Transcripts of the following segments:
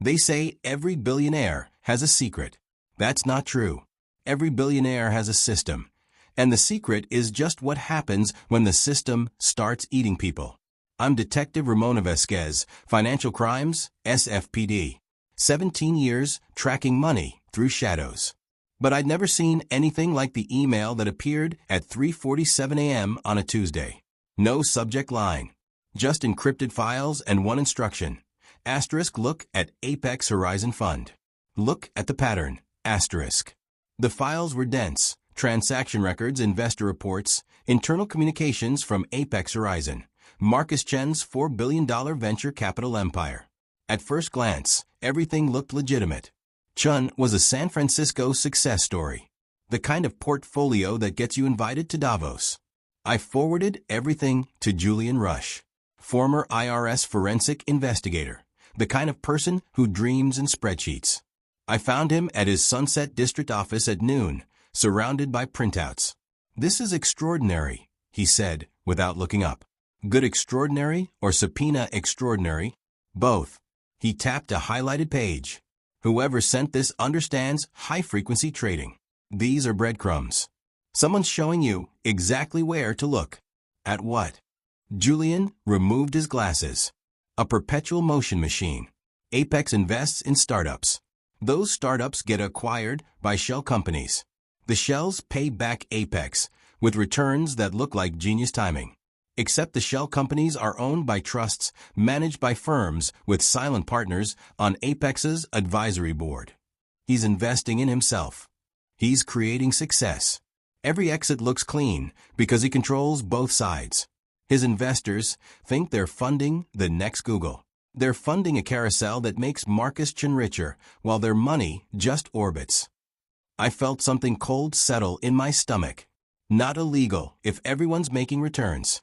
They say every billionaire has a secret. That's not true. Every billionaire has a system. And the secret is just what happens when the system starts eating people. I'm Detective Ramona Vasquez, Financial Crimes, SFPD. 17 years tracking money through shadows. But I'd never seen anything like the email that appeared at 3:47 a.m. on a Tuesday. No subject line. Just encrypted files and one instruction. Asterisk look at Apex Horizon Fund. Look at the pattern. Asterisk. The files were dense. Transaction records, investor reports, internal communications from Apex Horizon, Marcus Chen's $4 billion venture capital empire. At first glance, everything looked legitimate. Chen was a San Francisco success story. The kind of portfolio that gets you invited to Davos. I forwarded everything to Julian Rush, former IRS forensic investigator, the kind of person who dreams in spreadsheets. I found him at his Sunset District office at noon, surrounded by printouts. "This is extraordinary," he said, without looking up. "Good extraordinary or subpoena extraordinary?" "Both." He tapped a highlighted page. "Whoever sent this understands high-frequency trading. These are breadcrumbs. Someone's showing you exactly where to look." "At what?" Julian removed his glasses. "A perpetual motion machine. Apex invests in startups. Those startups get acquired by shell companies. The shells pay back Apex with returns that look like genius timing. Except the shell companies are owned by trusts managed by firms with silent partners on Apex's advisory board. He's investing in himself. He's creating success. Every exit looks clean because he controls both sides. His investors think they're funding the next Google. They're funding a carousel that makes Marcus Chen richer while their money just orbits." I felt something cold settle in my stomach. "Not illegal if everyone's making returns."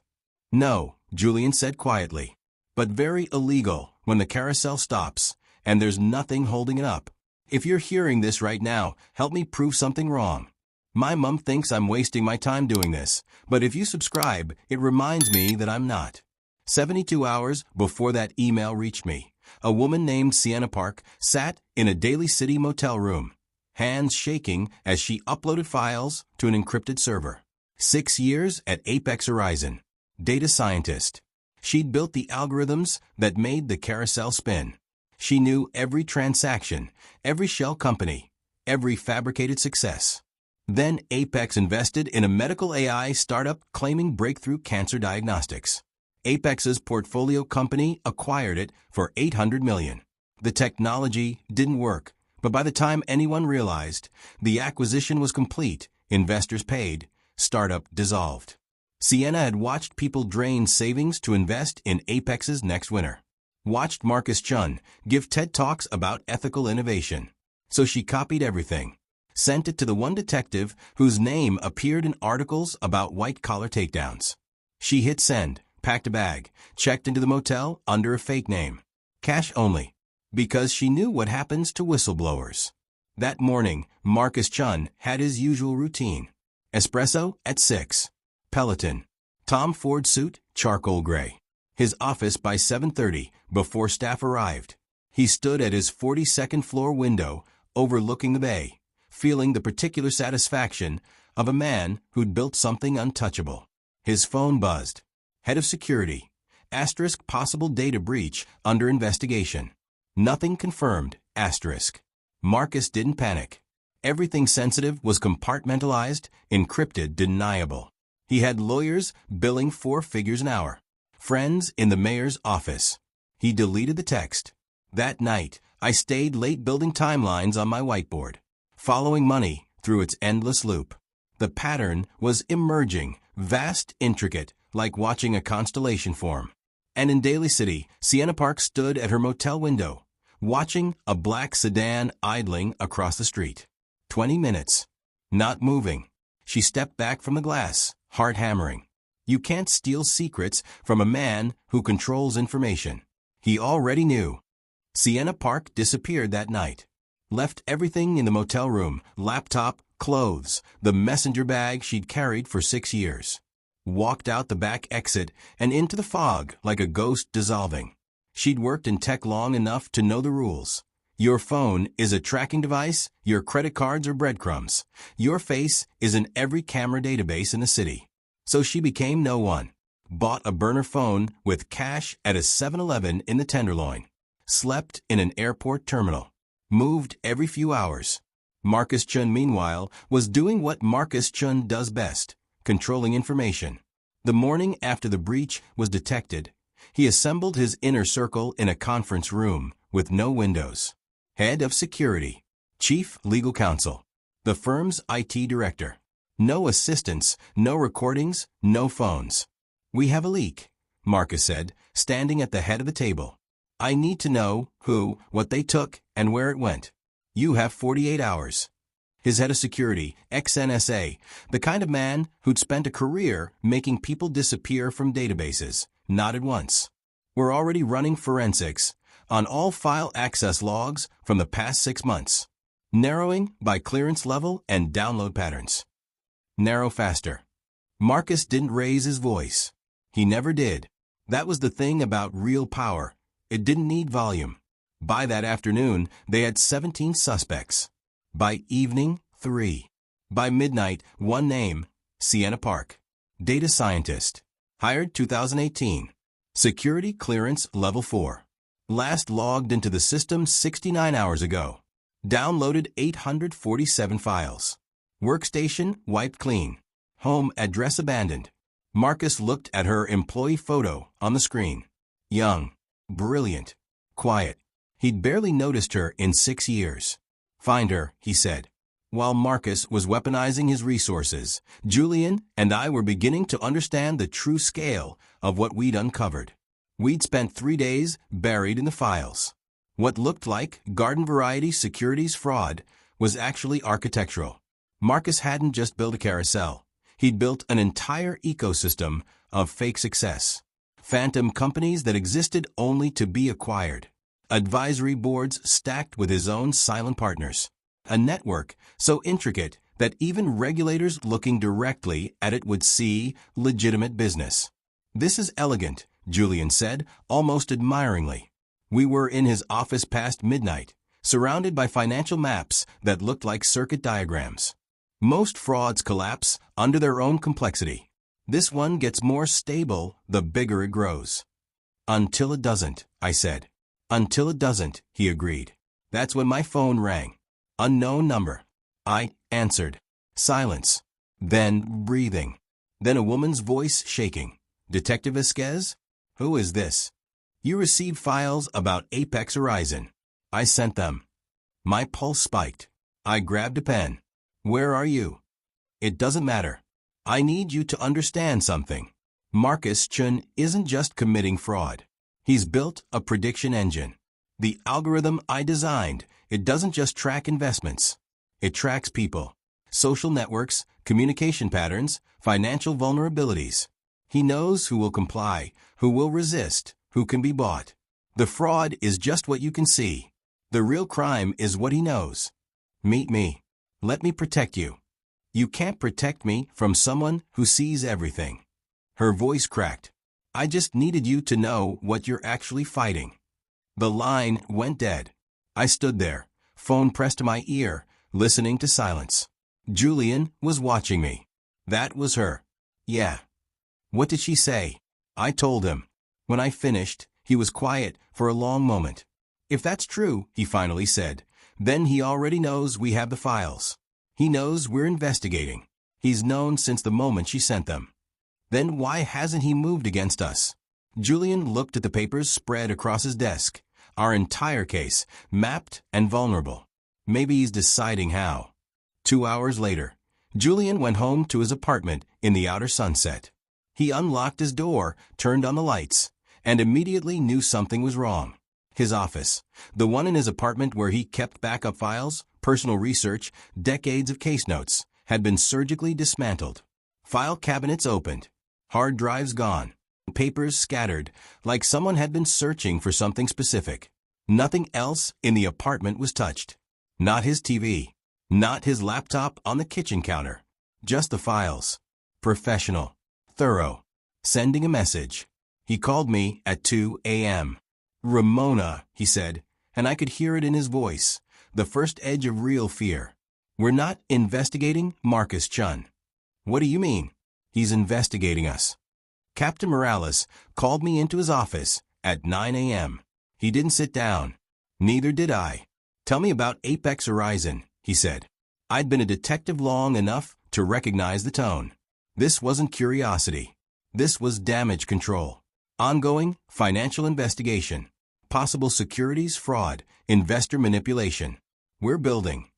"No," Julian said quietly, "but very illegal when the carousel stops and there's nothing holding it up. If you're hearing this right now, help me prove something wrong. My mom thinks I'm wasting my time doing this, but if you subscribe, it reminds me that I'm not." 72 hours before that email reached me, a woman named Sienna Park sat in a Daly City motel room, hands shaking as she uploaded files to an encrypted server. 6 years at Apex Horizon. Data scientist. She'd built the algorithms that made the carousel spin. She knew every transaction, every shell company, every fabricated success. Then Apex invested in a medical AI startup claiming breakthrough cancer diagnostics. Apex's portfolio company acquired it for $800 million. The technology didn't work, but by the time anyone realized, the acquisition was complete, investors paid, startup dissolved. Sienna had watched people drain savings to invest in Apex's next winner. Watched Marcus Chen give TED Talks about ethical innovation. So she copied everything. Sent it to the one detective whose name appeared in articles about white-collar takedowns. She hit send, packed a bag, checked into the motel under a fake name. Cash only. Because she knew what happens to whistleblowers. That morning, Marcus Chen had his usual routine. Espresso at 6. Peloton. Tom Ford suit, charcoal gray. His office by 7:30 before staff arrived. He stood at his 42nd floor window overlooking the bay, feeling the particular satisfaction of a man who'd built something untouchable. His phone buzzed. Head of security. Asterisk possible data breach under investigation. Nothing confirmed. Asterisk. Marcus didn't panic. Everything sensitive was compartmentalized, encrypted, deniable. He had lawyers billing 4 figures an hour. Friends in the mayor's office. He deleted the text. That night, I stayed late building timelines on my whiteboard, following money through its endless loop. The pattern was emerging, vast, intricate, like watching a constellation form. And in Daly City, Sienna Park stood at her motel window, watching a black sedan idling across the street. 20 minutes. Not moving. She stepped back from the glass, heart hammering. You can't steal secrets from a man who controls information. He already knew. Sienna Park disappeared that night. Left everything in the motel room, laptop, clothes, the messenger bag she'd carried for 6 years. Walked out the back exit and into the fog like a ghost dissolving. She'd worked in tech long enough to know the rules. Your phone is a tracking device, your credit cards are breadcrumbs. Your face is in every camera database in the city. So she became no one. Bought a burner phone with cash at a 7-Eleven in the Tenderloin. Slept in an airport terminal. Moved every few hours. Marcus Chun, meanwhile, was doing what Marcus Chun does best, controlling information. The morning after the breach was detected, he assembled his inner circle in a conference room with no windows. Head of security, chief legal counsel, the firm's IT director. No assistants, no recordings, no phones. We have a leak, Marcus said, standing at the head of the table. I need to know who, what they took, and where it went. You have 48 hours. His head of security, ex-NSA, the kind of man who'd spent a career making people disappear from databases, nodded once. We're already running forensics on all file access logs from the past 6 months. Narrowing by clearance level and download patterns. Narrow faster. Marcus didn't raise his voice. He never did. That was the thing about real power. It didn't need volume. By that afternoon, they had 17 suspects. By evening, 3. By midnight, 1 name, Sienna Park. Data scientist. Hired 2018. Security clearance level 4. Last logged into the system 69 hours ago. Downloaded 847 files. Workstation wiped clean. Home address abandoned. Marcus looked at her employee photo on the screen. Young. Brilliant. Quiet. He'd barely noticed her in 6 years. Find her, he said. While Marcus was weaponizing his resources, Julian and I were beginning to understand the true scale of what we'd uncovered. We'd spent 3 days buried in the files. What looked like garden-variety securities fraud was actually architectural. Marcus hadn't just built a carousel. He'd built an entire ecosystem of fake success. Phantom companies that existed only to be acquired. Advisory boards stacked with his own silent partners. A network so intricate that even regulators looking directly at it would see legitimate business. This is elegant, Julian said, almost admiringly. We were in his office past midnight, surrounded by financial maps that looked like circuit diagrams. Most frauds collapse under their own complexity. This one gets more stable the bigger it grows. Until it doesn't, I said. Until it doesn't, he agreed. That's when my phone rang. Unknown number. I answered. Silence. Then breathing. Then a woman's voice shaking. Detective Esquez? Who is this? You received files about Apex Horizon. I sent them. My pulse spiked. I grabbed a pen. Where are you? It doesn't matter. I need you to understand something. Marcus Chun isn't just committing fraud. He's built a prediction engine. The algorithm I designed, it doesn't just track investments. It tracks people, social networks, communication patterns, financial vulnerabilities. He knows who will comply, who will resist, who can be bought. The fraud is just what you can see. The real crime is what he knows. Meet me. Let me protect you. You can't protect me from someone who sees everything. Her voice cracked. I just needed you to know what you're actually fighting. The line went dead. I stood there, phone pressed to my ear, listening to silence. Julian was watching me. That was her. Yeah. What did she say? I told him. When I finished, he was quiet for a long moment. If that's true, he finally said, then he already knows we have the files. He knows we're investigating. He's known since the moment she sent them. Then why hasn't he moved against us? Julian looked at the papers spread across his desk. Our entire case, mapped and vulnerable. Maybe he's deciding how. 2 hours later, Julian went home to his apartment in the outer sunset. He unlocked his door, turned on the lights, and immediately knew something was wrong. His office, the one in his apartment where he kept backup files, personal research, decades of case notes, had been surgically dismantled. File cabinets opened. Hard drives gone. Papers scattered, like someone had been searching for something specific. Nothing else in the apartment was touched. Not his TV. Not his laptop on the kitchen counter. Just the files. Professional. Thorough. Sending a message. He called me at 2 a.m. Ramona, he said, and I could hear it in his voice, the first edge of real fear. We're not investigating Marcus Chun. What do you mean? He's investigating us. Captain Morales called me into his office at 9 a.m. He didn't sit down. Neither did I. Tell me about Apex Horizon, he said. I'd been a detective long enough to recognize the tone. This wasn't curiosity. This was damage control. Ongoing financial investigation. Possible securities fraud, investor manipulation. We're building.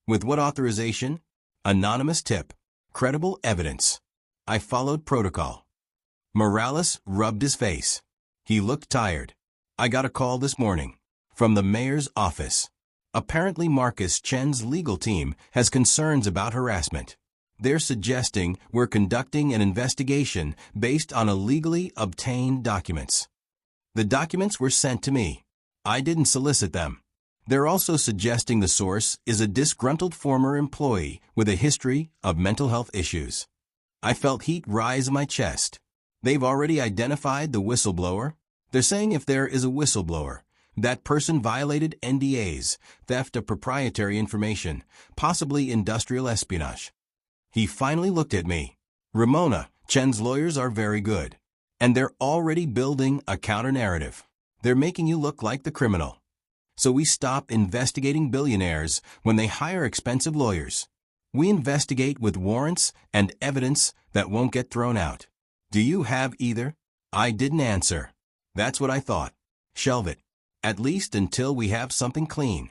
With what authorization? Anonymous tip. Credible evidence. I followed protocol. Morales rubbed his face. He looked tired. I got a call this morning. From the mayor's office. Apparently Marcus Chen's legal team has concerns about harassment. They're suggesting we're conducting an investigation based on illegally obtained documents. The documents were sent to me. I didn't solicit them. They're also suggesting the source is a disgruntled former employee with a history of mental health issues. I felt heat rise in my chest. They've already identified the whistleblower. They're saying if there is a whistleblower, that person violated NDAs, theft of proprietary information, possibly industrial espionage. He finally looked at me. Ramona, Chen's lawyers are very good. And they're already building a counter-narrative. They're making you look like the criminal. So we stop investigating billionaires when they hire expensive lawyers. We investigate with warrants and evidence that won't get thrown out. Do you have either? I didn't answer. That's what I thought. Shelve it. At least until we have something clean.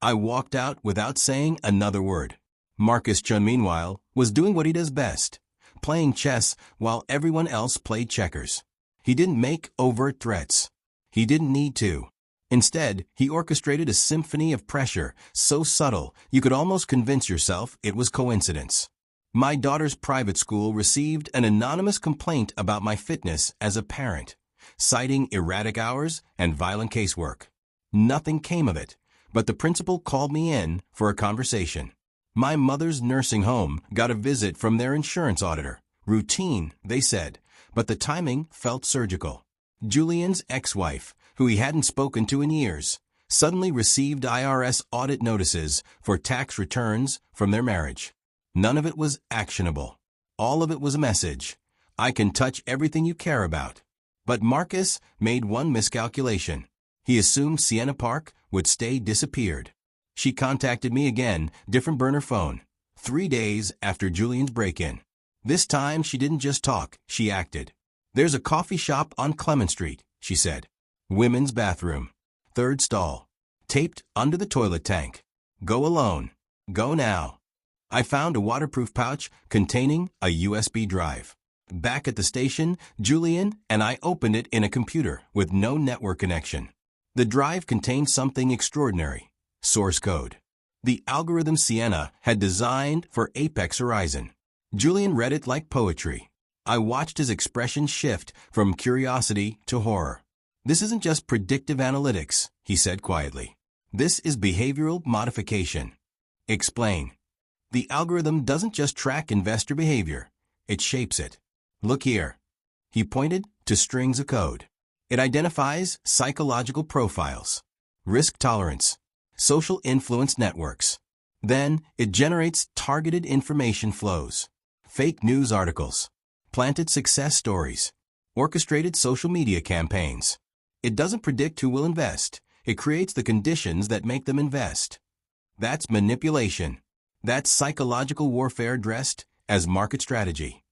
I walked out without saying another word. Marcus Chun, meanwhile, was doing what he does best, playing chess while everyone else played checkers. He didn't make overt threats. He didn't need to. Instead, he orchestrated a symphony of pressure so subtle you could almost convince yourself it was coincidence. My daughter's private school received an anonymous complaint about my fitness as a parent, citing erratic hours and violent casework. Nothing came of it, but the principal called me in for a conversation. My mother's nursing home got a visit from their insurance auditor. Routine, they said, but the timing felt surgical. Julian's ex-wife, who he hadn't spoken to in years, suddenly received IRS audit notices for tax returns from their marriage. None of it was actionable. All of it was a message. I can touch everything you care about. But Marcus made one miscalculation. He assumed Sienna Park would stay disappeared. She contacted me again, different burner phone, 3 days after Julian's break-in. This time she didn't just talk, she acted. There's a coffee shop on Clement Street, she said. Women's bathroom. 3rd stall. Taped under the toilet tank. Go alone. Go now. I found a waterproof pouch containing a USB drive. Back at the station, Julian and I opened it in a computer with no network connection. The drive contained something extraordinary. Source code. The algorithm Sienna had designed for Apex Horizon. Julian read it like poetry. I watched his expression shift from curiosity to horror. This isn't just predictive analytics, he said quietly. This is behavioral modification. Explain. The algorithm doesn't just track investor behavior. It shapes it. Look here. He pointed to strings of code. It identifies psychological profiles, risk tolerance, social influence networks. Then it generates targeted information flows, fake news articles, planted success stories, orchestrated social media campaigns. It doesn't predict who will invest. It creates the conditions that make them invest. That's manipulation. That's psychological warfare dressed as market strategy.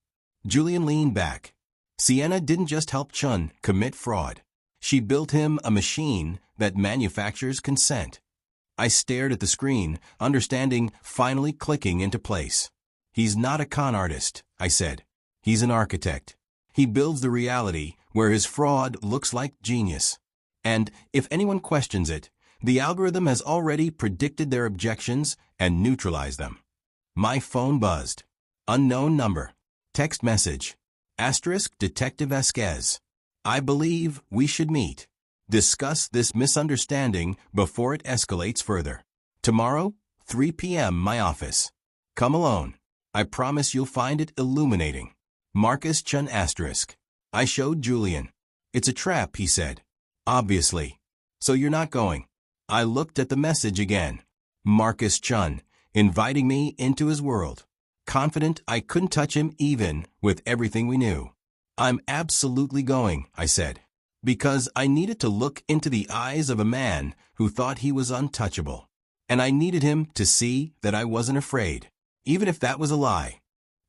Julian leaned back. Sienna didn't just help Chun commit fraud. She built him a machine that manufactures consent. I stared at the screen, understanding finally clicking into place. He's not a con artist, I said. He's an architect. He builds the reality where his fraud looks like genius. And if anyone questions it, the algorithm has already predicted their objections and neutralized them. My phone buzzed. Unknown number. Text message. * Detective Vasquez. I believe we should meet. Discuss this misunderstanding before it escalates further. Tomorrow, 3 p.m. my office. Come alone. I promise you'll find it illuminating. Marcus Chun *. I showed Julian. It's a trap, he said. Obviously. So you're not going. I looked at the message again. Marcus Chun, inviting me into his world. Confident I couldn't touch him even with everything we knew. I'm absolutely going, I said, because I needed to look into the eyes of a man who thought he was untouchable. And I needed him to see that I wasn't afraid, even if that was a lie.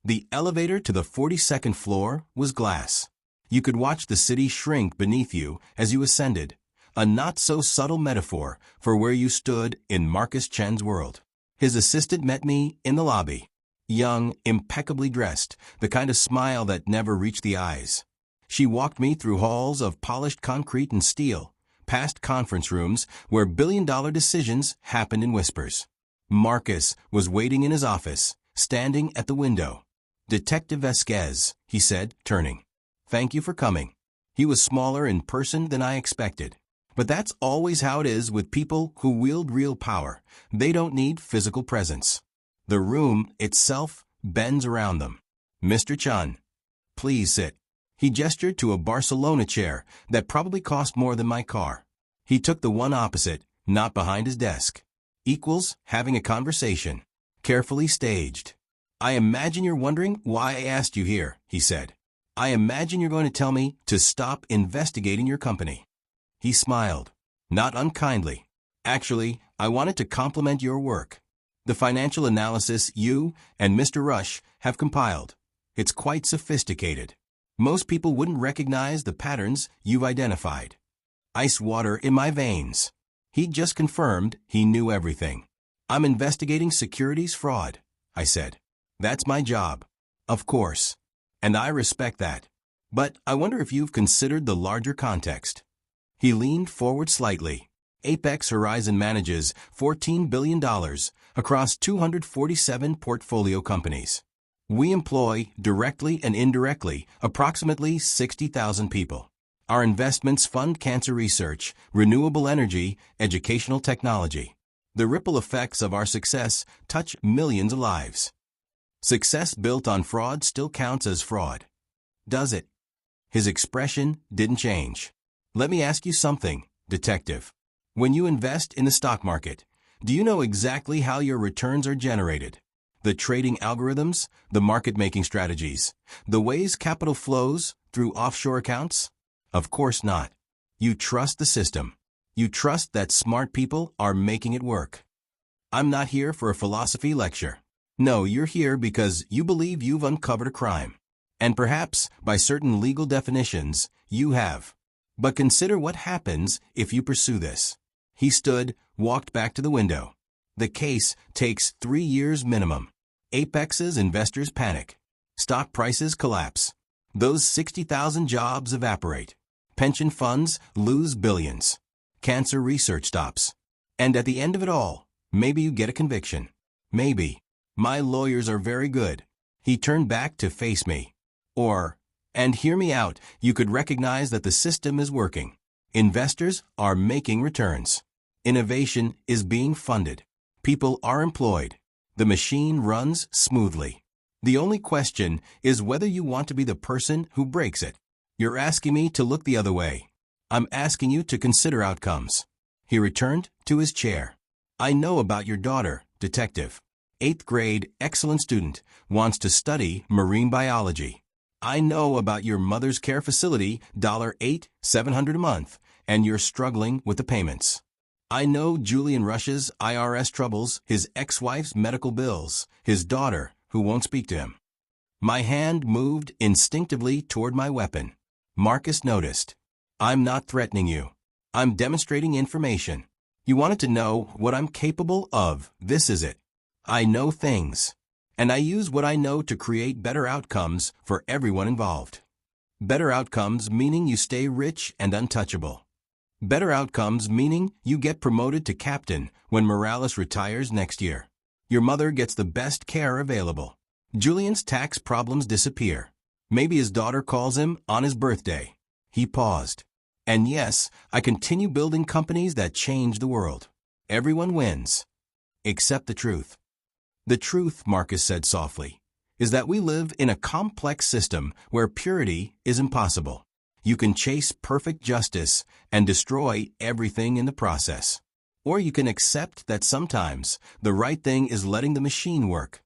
The elevator to the 42nd floor was glass. You could watch the city shrink beneath you as you ascended, a not-so-subtle metaphor for where you stood in Marcus Chen's world. His assistant met me in the lobby. Young, impeccably dressed, the kind of smile that never reached the eyes. She walked me through halls of polished concrete and steel, past conference rooms where billion-dollar decisions happened in whispers. Marcus was waiting in his office, standing at the window. "Detective Vasquez," he said, turning. "Thank you for coming." He was smaller in person than I expected. But that's always how it is with people who wield real power. They don't need physical presence. The room itself bends around them. "Mr. Chun, please sit." He gestured to a Barcelona chair that probably cost more than my car. He took the one opposite, not behind his desk. Equals having a conversation, carefully staged. "I imagine you're wondering why I asked you here," he said. "I imagine you're going to tell me to stop investigating your company." He smiled, not unkindly. "Actually, I wanted to compliment your work. The financial analysis you and Mr. Rush have compiled. It's quite sophisticated. Most people wouldn't recognize the patterns you've identified." Ice water in my veins. He just confirmed he knew everything. "I'm investigating securities fraud," I said. "That's my job." "Of course. And I respect that. But I wonder if you've considered the larger context." He leaned forward slightly. Apex Horizon manages $14 billion across 247 portfolio companies. We employ, directly and indirectly, approximately 60,000 people. Our investments fund cancer research, renewable energy, educational technology. The ripple effects of our success touch millions of lives. Success built on fraud still counts as fraud. Does it? His expression didn't change. "Let me ask you something, detective. When you invest in the stock market, do you know exactly how your returns are generated? The trading algorithms, the market-making strategies, the ways capital flows through offshore accounts? Of course not. You trust the system. You trust that smart people are making it work. I'm not here for a philosophy lecture. No, you're here because you believe you've uncovered a crime. And perhaps, by certain legal definitions, you have. But consider what happens if you pursue this." He stood, walked back to the window. "The case takes 3 years minimum. Apex's investors panic. Stock prices collapse. Those 60,000 jobs evaporate. Pension funds lose billions. Cancer research stops. And at the end of it all, maybe you get a conviction. Maybe. My lawyers are very good." He turned back to face me. "Or, and hear me out, you could recognize that the system is working. Investors are making returns. Innovation is being funded. People are employed. The machine runs smoothly. The only question is whether you want to be the person who breaks it. You're asking me to look the other way. I'm asking you to consider outcomes." He returned to his chair. "I know about your daughter, detective. 8th grade, excellent student, wants to study marine biology. I know about your mother's care facility, $8,700 a month, and you're struggling with the payments. I know Julian Rush's IRS troubles, his ex-wife's medical bills, his daughter who won't speak to him." My hand moved instinctively toward my weapon. Marcus noticed. "I'm not threatening you. I'm demonstrating information. You wanted to know what I'm capable of. This is it. I know things. And I use what I know to create better outcomes for everyone involved. Better outcomes meaning you stay rich and untouchable. Better outcomes meaning you get promoted to captain when Morales retires next year. Your mother gets the best care available. Julian's tax problems disappear. Maybe his daughter calls him on his birthday." He paused. "And yes, I continue building companies that change the world. Everyone wins. Except the truth. The truth," Marcus said softly, "is that we live in a complex system where purity is impossible. You can chase perfect justice and destroy everything in the process. Or you can accept that sometimes the right thing is letting the machine work.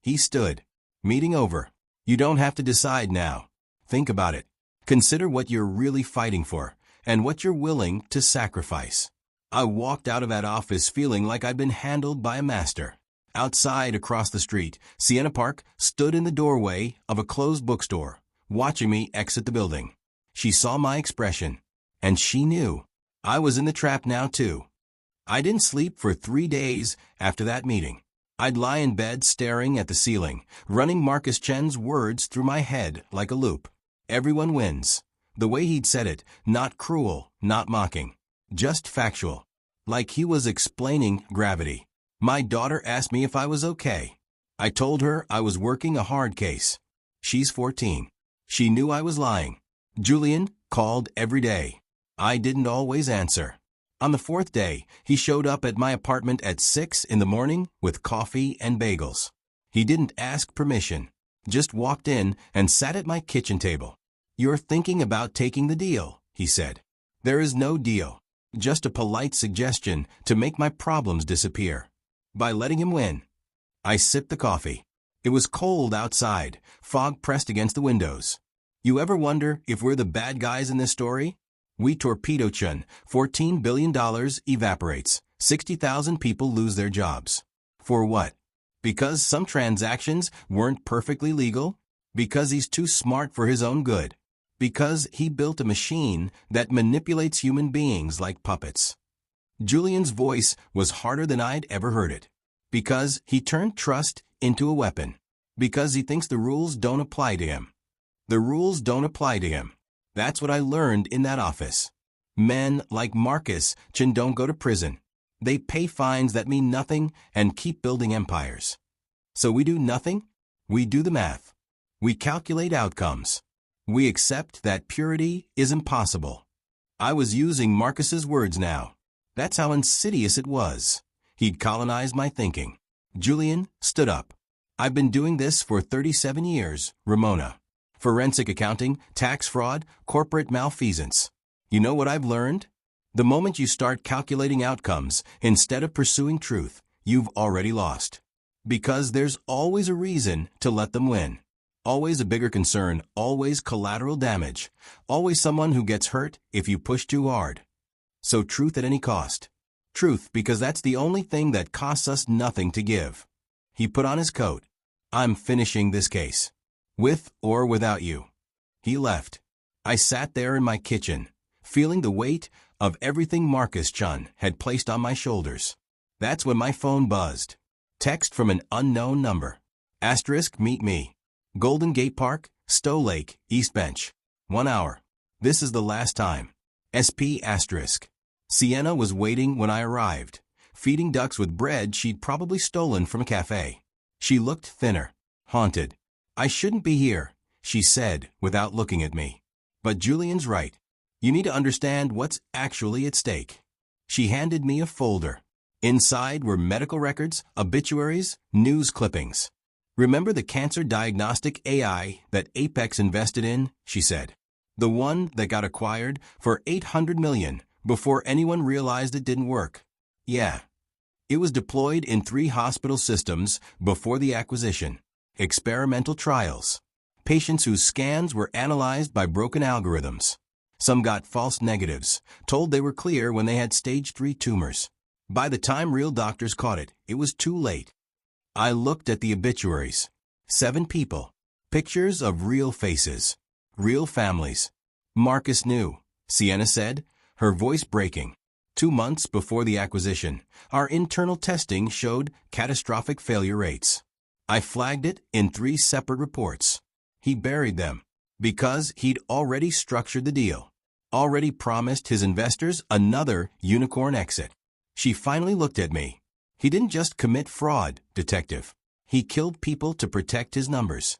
He stood. Meeting over. You don't have to decide now. Think about it. Consider what you're really fighting for and what you're willing to sacrifice. I walked out of that office feeling like I'd been handled by a master. Outside, across the street, Sienna Park stood in the doorway of a closed bookstore, watching me exit the building. She saw my expression, and she knew. I was in the trap now, too. I didn't sleep for 3 days after that meeting. I'd lie in bed staring at the ceiling, running Marcus Chen's words through my head like a loop. Everyone wins. The way he'd said it, not cruel, not mocking, just factual. Like he was explaining gravity. My daughter asked me if I was okay. I told her I was working a hard case. She's 14. She knew I was lying. Julian called every day. I didn't always answer. On the 4th day, he showed up at my apartment at 6 in the morning with coffee and bagels. He didn't ask permission, just walked in and sat at my kitchen table. "You're thinking about taking the deal," he said. "There is no deal, just a polite suggestion to make my problems disappear by letting him win." I sipped the coffee. It was cold outside, fog pressed against the windows. You ever wonder if we're the bad guys in this story? We torpedo Chun, $14 billion evaporates, 60,000 people lose their jobs. For what? Because some transactions weren't perfectly legal? Because he's too smart for his own good? Because he built a machine that manipulates human beings like puppets? Julian's voice was harder than I'd ever heard it. Because he turned trust into a weapon. Because he thinks the rules don't apply to him. The rules don't apply to him. That's what I learned in that office. Men like Marcus Chin don't go to prison. They pay fines that mean nothing and keep building empires. So we do nothing? We do the math. We calculate outcomes. We accept that purity is impossible. I was using Marcus's words now. That's how insidious it was. He'd colonized my thinking. Julian stood up. "I've been doing this for 37 years, Ramona. Forensic accounting, tax fraud, corporate malfeasance. You know what I've learned? The moment you start calculating outcomes instead of pursuing truth, you've already lost. Because there's always a reason to let them win. Always a bigger concern, always collateral damage, always someone who gets hurt if you push too hard. So truth at any cost. Truth because that's the only thing that costs us nothing to give." He put on his coat. "I'm finishing this case. With or without you." He left. I sat there in my kitchen, feeling the weight of everything Marcus Chun had placed on my shoulders. That's when my phone buzzed. Text from an unknown number. * meet me. Golden Gate Park, Stowe Lake, East Bench. 1 hour. This is the last time. SP*. Sienna was waiting when I arrived, feeding ducks with bread she'd probably stolen from a cafe. She looked thinner, haunted. "I shouldn't be here," she said without looking at me. "But Julian's right. You need to understand what's actually at stake." She handed me a folder. Inside were medical records, obituaries, news clippings. "Remember the cancer diagnostic AI that Apex invested in?" she said. "The one that got acquired for $800 million before anyone realized it didn't work." Yeah. It was deployed in 3 hospital systems before the acquisition. Experimental trials. Patients whose scans were analyzed by broken algorithms. Some got false negatives, told they were clear when they had stage 3 tumors. By the time real doctors caught it, it was too late. I looked at the obituaries. 7 people. Pictures of real faces. Real families. "Marcus knew," Sienna said, her voice breaking. 2 months before the acquisition, our internal testing showed catastrophic failure rates. I flagged it in 3 separate reports. He buried them because he'd already structured the deal, already promised his investors another unicorn exit. She finally looked at me. "He didn't just commit fraud, detective. He killed people to protect his numbers."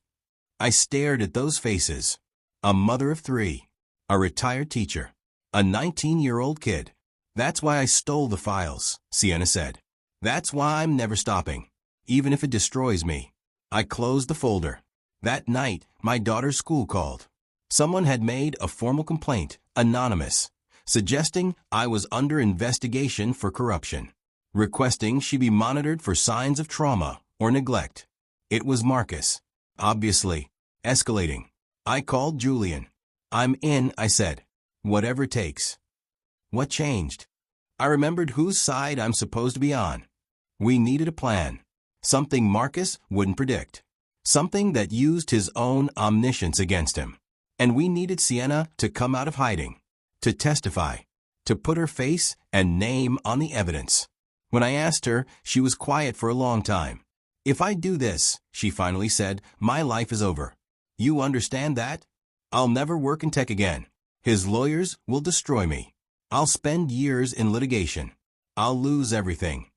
I stared at those faces. A mother of 3, a retired teacher, a 19-year-old kid. "That's why I stole the files," Sienna said. "That's why I'm never stopping. Even if it destroys me." I closed the folder. That night, my daughter's school called. Someone had made a formal complaint, anonymous. suggesting I was under investigation for corruption, requesting she be monitored for signs of trauma or neglect. It was Marcus. Obviously. Escalating. I called Julian. "I'm in," I said. "Whatever takes." What changed? I remembered whose side I'm supposed to be on. We needed a plan. Something Marcus wouldn't predict. Something that used his own omniscience against him. And we needed Sienna to come out of hiding, to testify, to put her face and name on the evidence. When I asked her, she was quiet for a long time. "If I do this," she finally said, "my life is over. You understand that? I'll never work in tech again. His lawyers will destroy me. I'll spend years in litigation. I'll lose everything."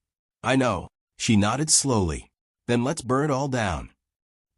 "I know." She nodded slowly. "Then let's burn it all down."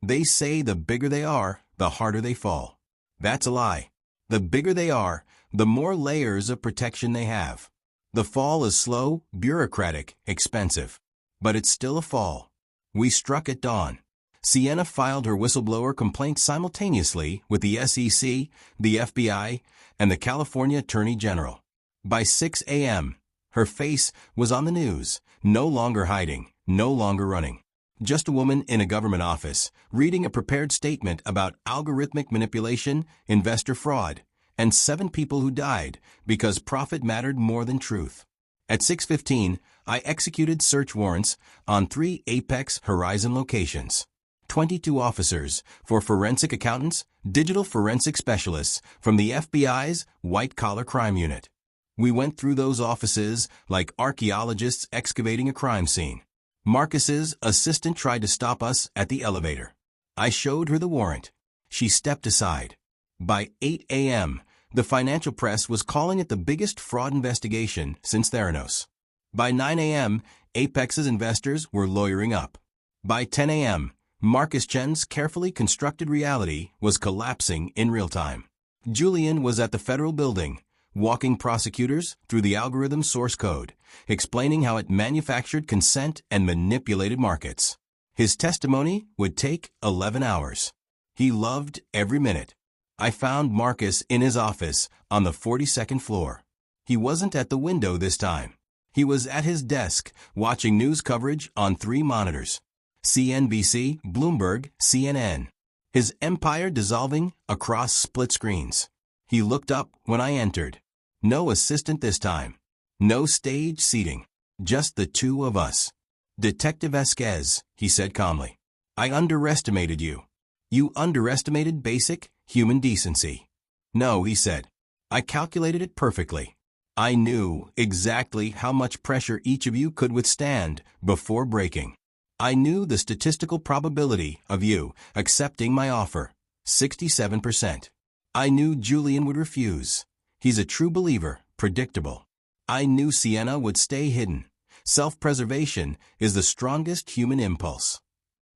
They say the bigger they are, the harder they fall. That's a lie. The bigger they are, the more layers of protection they have. The fall is slow, bureaucratic, expensive. But it's still a fall. We struck at dawn. Sienna filed her whistleblower complaint simultaneously with the SEC, the FBI, and the California Attorney General. By 6 a.m., her face was on the news, no longer hiding, no longer running. Just a woman in a government office, reading a prepared statement about algorithmic manipulation, investor fraud, and 7 people who died because profit mattered more than truth. At 6:15, I executed search warrants on 3 Apex Horizon locations. 22 officers for forensic accountants, digital forensic specialists from the FBI's white-collar crime unit. We went through those offices like archaeologists excavating a crime scene. Marcus's assistant tried to stop us at the elevator. I showed her the warrant. She stepped aside. By 8 a.m., the financial press was calling it the biggest fraud investigation since Theranos. By 9 a.m., Apex's investors were lawyering up. By 10 a.m., Marcus Chen's carefully constructed reality was collapsing in real time. Julian was at the federal building, walking prosecutors through the algorithm source code, explaining how it manufactured consent and manipulated markets. His testimony would take 11 hours. He loved every minute. I found Marcus in his office on the 42nd floor. He wasn't at the window this time. He was at his desk, watching news coverage on 3 monitors. CNBC, Bloomberg, CNN. His empire dissolving across split screens. He looked up when I entered. No assistant this time. No stage seating. Just the 2 of us. "Detective Esquez," he said calmly. "I underestimated you. You underestimated basic human decency." "No," he said. "I calculated it perfectly. I knew exactly how much pressure each of you could withstand before breaking. I knew the statistical probability of you accepting my offer, 67%. I knew Julian would refuse. He's a true believer, predictable. I knew Sienna would stay hidden. Self-preservation is the strongest human impulse."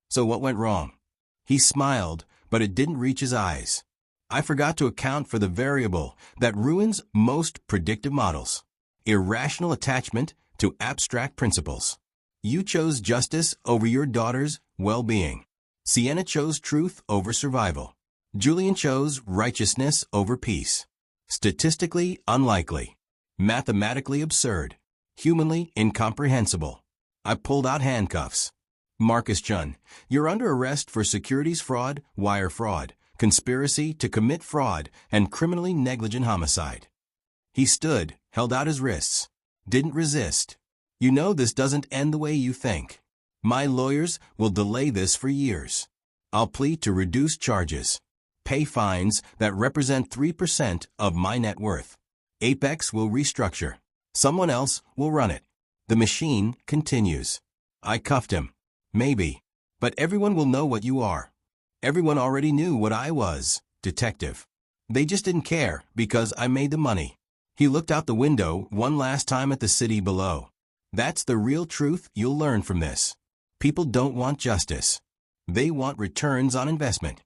"So what went wrong?" He smiled, but it didn't reach his eyes. "I forgot to account for the variable that ruins most predictive models. Irrational attachment to abstract principles. You chose justice over your daughter's well-being. Sienna chose truth over survival. Julian chose righteousness over peace. Statistically unlikely. Mathematically absurd. Humanly incomprehensible. I pulled out handcuffs. "Marcus Chun, you're under arrest for securities fraud, wire fraud, conspiracy to commit fraud, and criminally negligent homicide." He stood, held out his wrists. Didn't resist. "You know this doesn't end the way you think. My lawyers will delay this for years. I'll plead to reduce charges. Pay fines that represent 3% of my net worth. Apex will restructure. Someone else will run it. The machine continues." I cuffed him. "Maybe. But everyone will know what you are." Everyone already knew what I was, detective. They just didn't care because I made the money. He looked out the window one last time at the city below. "That's the real truth you'll learn from this. People don't want justice. They want returns on investment."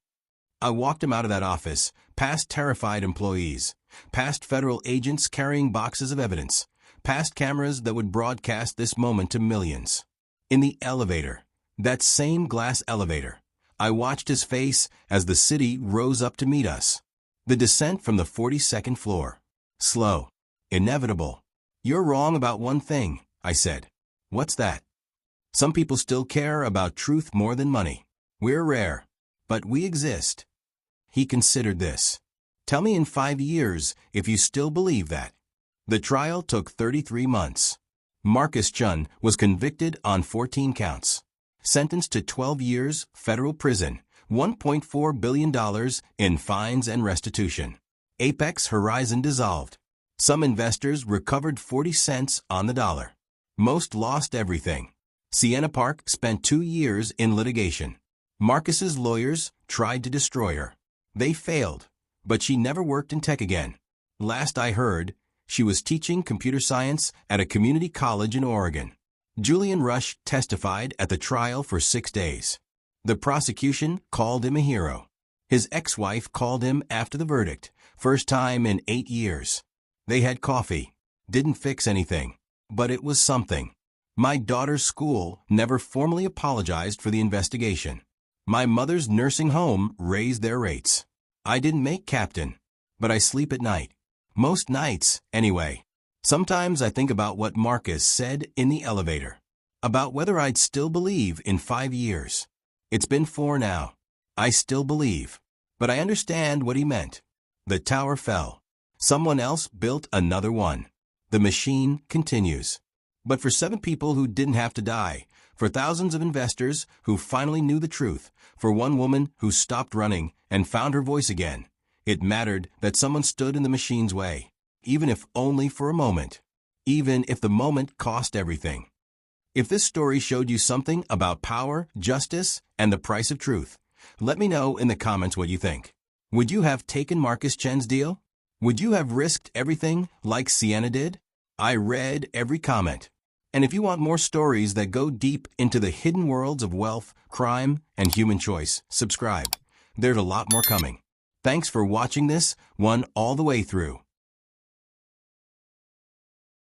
I walked him out of that office, past terrified employees, past federal agents carrying boxes of evidence, past cameras that would broadcast this moment to millions. In the elevator, that same glass elevator, I watched his face as the city rose up to meet us. The descent from the 42nd floor. Slow. Inevitable. You're wrong about one thing, I said. What's that? Some people still care about truth more than money. We're rare, but we exist. He considered this. Tell me in 5 years if you still believe that. The trial took 33 months. Marcus Chun was convicted on 14 counts. Sentenced to 12 years federal prison, $1.4 billion in fines and restitution. Apex Horizon dissolved. Some investors recovered 40 cents on the dollar. Most lost everything. Sienna Park spent 2 years in litigation. Marcus's lawyers tried to destroy her. They failed, but she never worked in tech again. Last I heard, she was teaching computer science at a community college in Oregon. Julian Rush testified at the trial for 6 days. The prosecution called him a hero. His ex-wife called him after the verdict, first time in 8 years. They had coffee. Didn't fix anything, but it was something. My daughter's school never formally apologized for the investigation. My mother's nursing home raised their rates. I didn't make captain, but I sleep at night. Most nights, anyway. Sometimes I think about what Marcus said in the elevator. About whether I'd still believe in 5 years. It's been 4 now. I still believe. But I understand what he meant. The tower fell. Someone else built another one. The machine continues. But for 7 people who didn't have to die, for thousands of investors who finally knew the truth, for one woman who stopped running and found her voice again, it mattered that someone stood in the machine's way, even if only for a moment, even if the moment cost everything. If this story showed you something about power, justice, and the price of truth, let me know in the comments what you think. Would you have taken Marcus Chen's deal? Would you have risked everything like Sienna did? I read every comment. And if you want more stories that go deep into the hidden worlds of wealth, crime, and human choice, subscribe. There's a lot more coming. Thanks for watching this one all the way through.